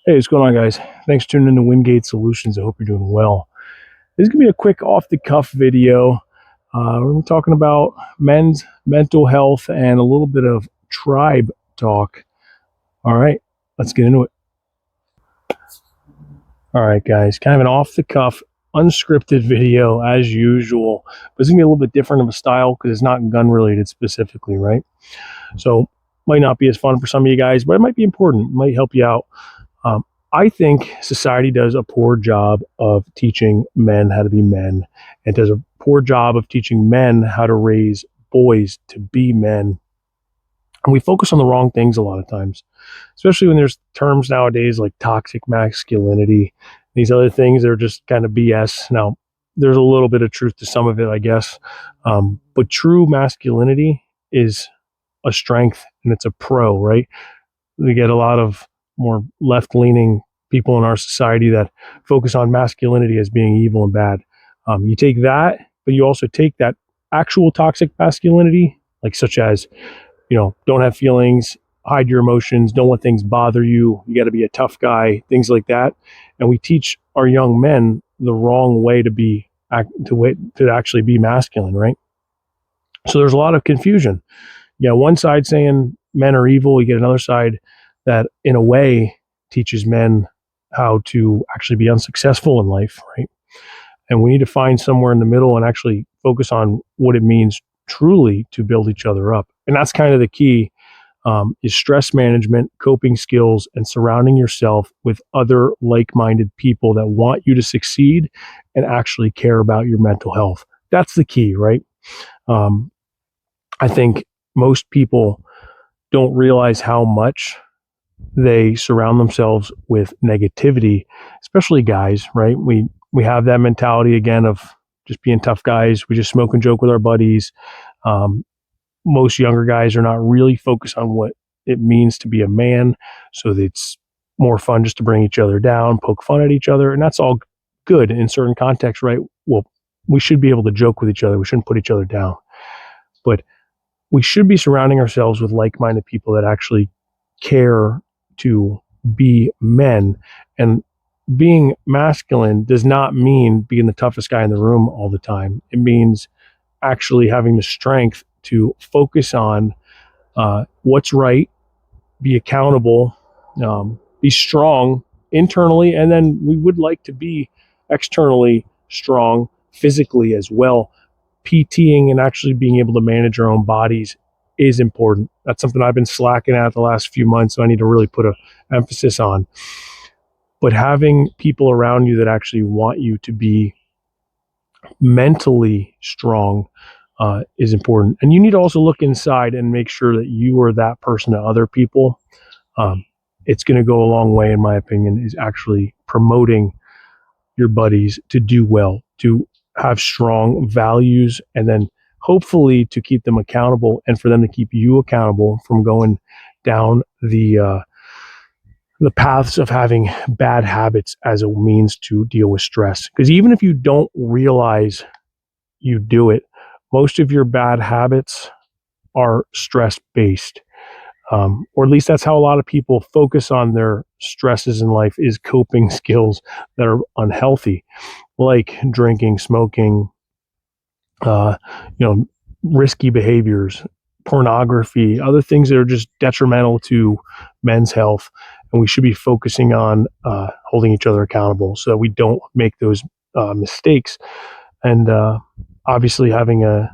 Hey, what's going on, guys? Thanks for tuning in to Wingate Solutions. I hope you're doing well. This is going to be a quick off-the-cuff video. We're talking about men's mental health and a little bit of tribe talk. All right, let's get into it. All right, guys, kind of an off-the-cuff, unscripted video as usual. But it's going to be a little bit different of a style because it's not gun-related specifically, right? So might not be as fun for some of you guys, but it might be important. It might help you out. I think society does a poor job of teaching men how to be men, and does a poor job of teaching men how to raise boys to be men. And we focus on the wrong things a lot of times, especially when there's terms nowadays like toxic masculinity, these other things that are just kind of BS. Now, there's a little bit of truth to some of it, I guess. But true masculinity is a strength, and it's a pro, right? We get a lot of more left-leaning people in our society that focus on masculinity as being evil and bad. You take that, but you also take that actual toxic masculinity, like such as, don't have feelings, hide your emotions, don't let things bother you, you got to be a tough guy, things like that. And we teach our young men the wrong way to actually be masculine, right? So there's a lot of confusion. One side saying men are evil, you get another side that in a way teaches men how to actually be unsuccessful in life, right? And we need to find somewhere in the middle and actually focus on what it means truly to build each other up. And that's kind of the key, is stress management, coping skills, and surrounding yourself with other like-minded people that want you to succeed and actually care about your mental health. That's the key, right? I think most people don't realize how much they surround themselves with negativity, especially guys, right? We have that mentality again of just being tough guys. We just smoke and joke with our buddies. Most younger guys are not really focused on what it means to be a man. So it's more fun just to bring each other down, poke fun at each other. And that's all good in certain contexts, right? Well, we should be able to joke with each other. We shouldn't put each other down. But we should be surrounding ourselves with like-minded people that actually care to be men. And being masculine does not mean being the toughest guy in the room all the time. It means actually having the strength to focus on what's right, be accountable, be strong internally, and then we would like to be externally strong physically as well. PTing and actually being able to manage our own bodies is important. That's something I've been slacking at the last few months, so I need to really put an emphasis on. But having people around you that actually want you to be mentally strong is important. And you need to also look inside and make sure that you are that person to other people. It's going to go a long way, in my opinion, is actually promoting your buddies to do well, to have strong values, and then hopefully to keep them accountable and for them to keep you accountable from going down the paths of having bad habits as a means to deal with stress. Because even if you don't realize you do it, most of your bad habits are stress-based. Or at least that's how a lot of people focus on their stresses in life, is coping skills that are unhealthy, like drinking, smoking, risky behaviors, pornography, other things that are just detrimental to men's health. And we should be focusing on holding each other accountable so that we don't make those mistakes. And obviously having a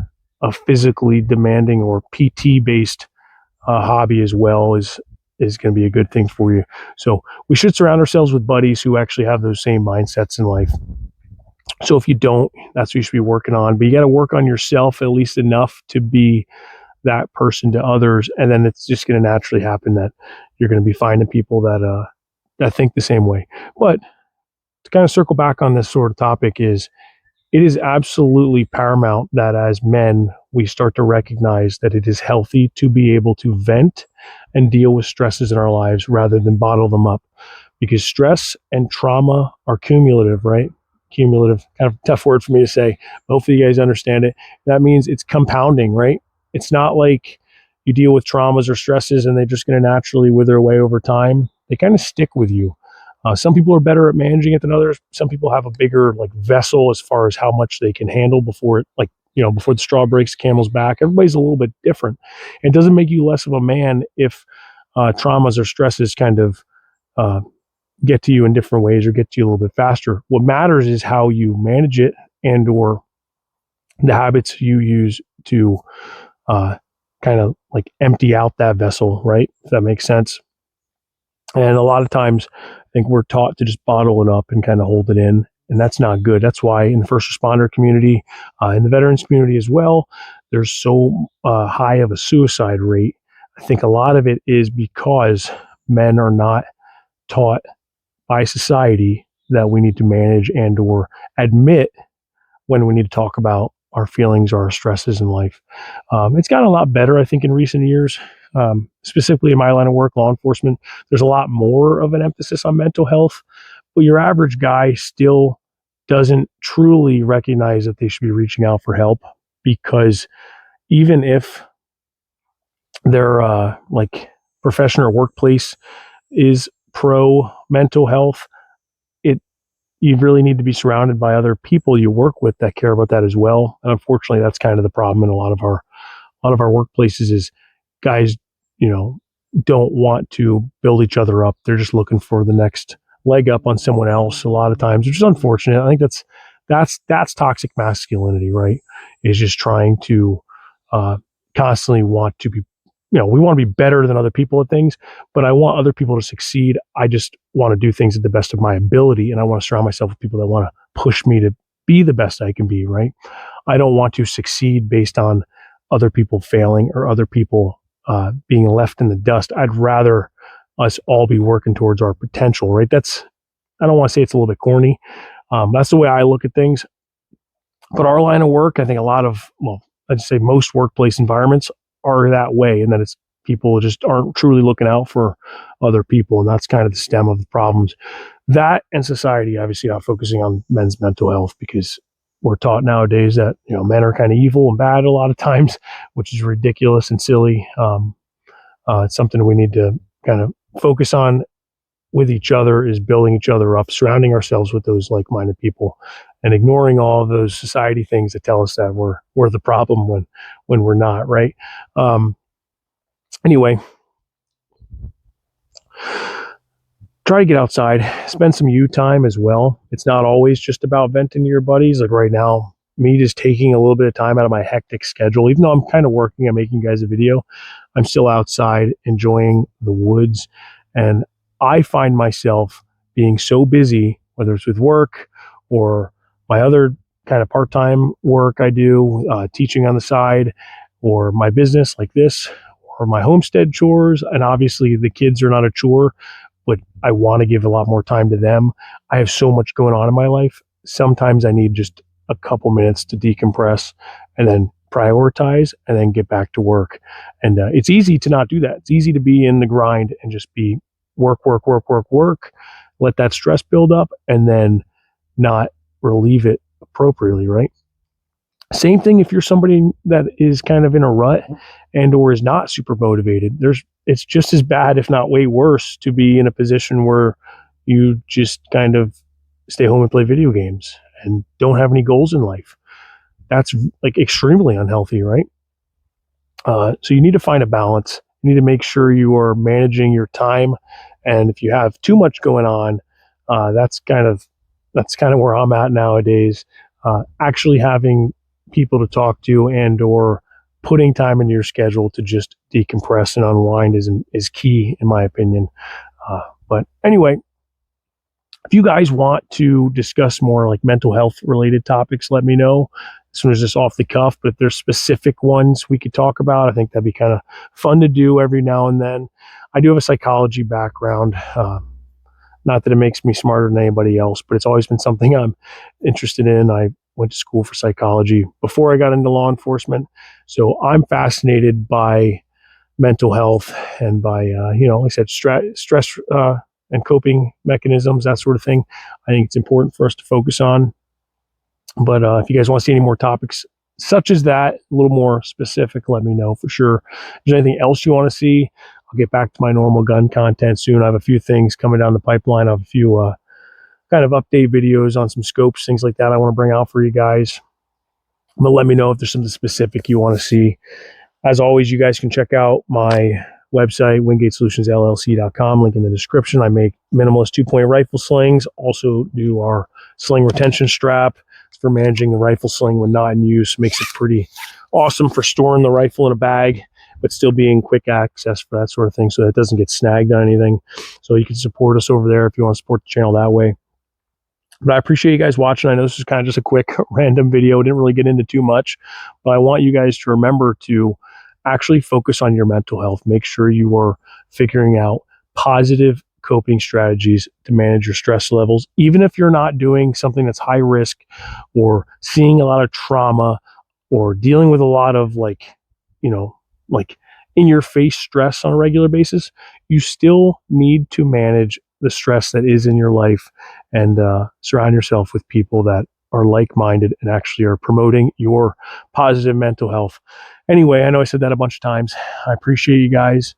physically demanding or PT-based hobby as well is going to be a good thing for you. So we should surround ourselves with buddies who actually have those same mindsets in life. So if you don't, that's what you should be working on. But you got to work on yourself at least enough to be that person to others, and then it's just going to naturally happen that you're going to be finding people that think the same way. But to kind of circle back on this sort of topic, it is absolutely paramount that as men, we start to recognize that it is healthy to be able to vent and deal with stresses in our lives rather than bottle them up. Because stress and trauma are cumulative, right? Cumulative, kind of a tough word for me to say. Hopefully you guys understand it. That means it's compounding, right? It's not like you deal with traumas or stresses and they're just going to naturally wither away over time. They kind of stick with you. Some people are better at managing it than others. Some people have a bigger like vessel as far as how much they can handle before it, like, before the straw breaks the camel's back. Everybody's a little bit different. It doesn't make you less of a man if traumas or stresses kind of uh, get to you in different ways or get to you a little bit faster. What matters is how you manage it and or the habits you use to uh, kind of like empty out that vessel, right? If that makes sense. And a lot of times, I think we're taught to just bottle it up and kind of hold it in. And that's not good. That's why in the first responder community, in the veterans community as well, there's so high of a suicide rate. I think a lot of it is because men are not taught by society that we need to manage and or admit when we need to talk about our feelings or our stresses in life. It's gotten a lot better, I think, in recent years. Specifically in my line of work, law enforcement, there's a lot more of an emphasis on mental health, but your average guy still doesn't truly recognize that they should be reaching out for help, because even if their like profession or workplace is pro mental health, it you really need to be surrounded by other people you work with that care about that as well. And unfortunately, that's kind of the problem in a lot of our workplaces is guys, you know, don't want to build each other up. They're just looking for the next leg up on someone else a lot of times, which is unfortunate. I think that's toxic masculinity, right? Is just trying to constantly want to be, we want to be better than other people at things, but I want other people to succeed. I just want to do things at the best of my ability, and I want to surround myself with people that want to push me to be the best I can be, right? I don't want to succeed based on other people failing or other people being left in the dust. I'd rather us all be working towards our potential, right? I don't want to say it's a little bit corny. That's the way I look at things. But our line of work, I think I'd say most workplace environments are that way, and that it's people just aren't truly looking out for other people, and that's kind of the stem of the problems. That and society obviously not focusing on men's mental health, because we're taught nowadays that men are kind of evil and bad a lot of times, which is ridiculous and silly. It's something we need to kind of focus on with each other, is building each other up, surrounding ourselves with those like-minded people, and ignoring all of those society things that tell us that we're the problem when we're not, right? Anyway, try to get outside, spend some you time as well. It's not always just about venting to your buddies. Like right now, me just taking a little bit of time out of my hectic schedule, even though I'm kind of working on making you guys a video, I'm still outside enjoying the woods. And I find myself being so busy, whether it's with work or my other kind of part-time work I do, teaching on the side, or my business like this, or my homestead chores. And obviously the kids are not a chore, but I want to give a lot more time to them. I have so much going on in my life. Sometimes I need just a couple minutes to decompress and then prioritize and then get back to work. And it's easy to not do that. It's easy to be in the grind and just be work, work, work, work, work, let that stress build up and then not relieve it appropriately, right? Same thing if you're somebody that is kind of in a rut and or is not super motivated. It's just as bad, if not way worse, to be in a position where you just kind of stay home and play video games and don't have any goals in life. That's like extremely unhealthy, right? So you need to find a balance. You need to make sure you are managing your time. And if you have too much going on, that's kind of where I'm at nowadays. Actually having people to talk to and or putting time into your schedule to just decompress and unwind is key, in my opinion. But anyway, if you guys want to discuss more like mental health related topics, let me know. This one is just off the cuff, but if there's specific ones we could talk about, I think that'd be kind of fun to do every now and then. I do have a psychology background. Not that it makes me smarter than anybody else, but it's always been something I'm interested in. I went to school for psychology before I got into law enforcement. So I'm fascinated by mental health and by, like I said, stress and coping mechanisms, that sort of thing. I think it's important for us to focus on. But if you guys want to see any more topics such as that, a little more specific, let me know for sure. If there's anything else you want to see, I'll I'll get back to my normal gun content soon. I have a few things coming down the pipeline. I have a few kind of update videos on some scopes, things like that I want to bring out for you guys. But let me know if there's something specific you want to see. As always, you guys can check out my website, wingatesolutionsllc.com, link in the description. I make minimalist 2-point rifle slings, also do our sling retention strap for managing the rifle sling when not in use. Makes it pretty awesome for storing the rifle in a bag, but still being quick access for that sort of thing so that it doesn't get snagged on anything. So you can support us over there if you want to support the channel that way. But I appreciate you guys watching. I know this is kind of just a quick random video. Didn't really get into too much, but I want you guys to remember to actually focus on your mental health. Make sure you are figuring out positive coping strategies to manage your stress levels, even if you're not doing something that's high risk or seeing a lot of trauma or dealing with a lot of like in your face stress on a regular basis. You still need to manage the stress that is in your life and surround yourself with people that are like-minded and actually are promoting your positive mental health. Anyway, I know I said that a bunch of times. I appreciate you guys.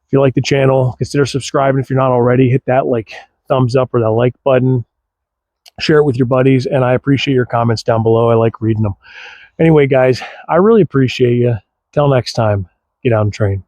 If you like the channel, consider subscribing. If you're not already, hit that thumbs up or that like button. Share it with your buddies, and I appreciate your comments down below. I like reading them. Anyway, guys, I really appreciate you. Till next time, get out and train.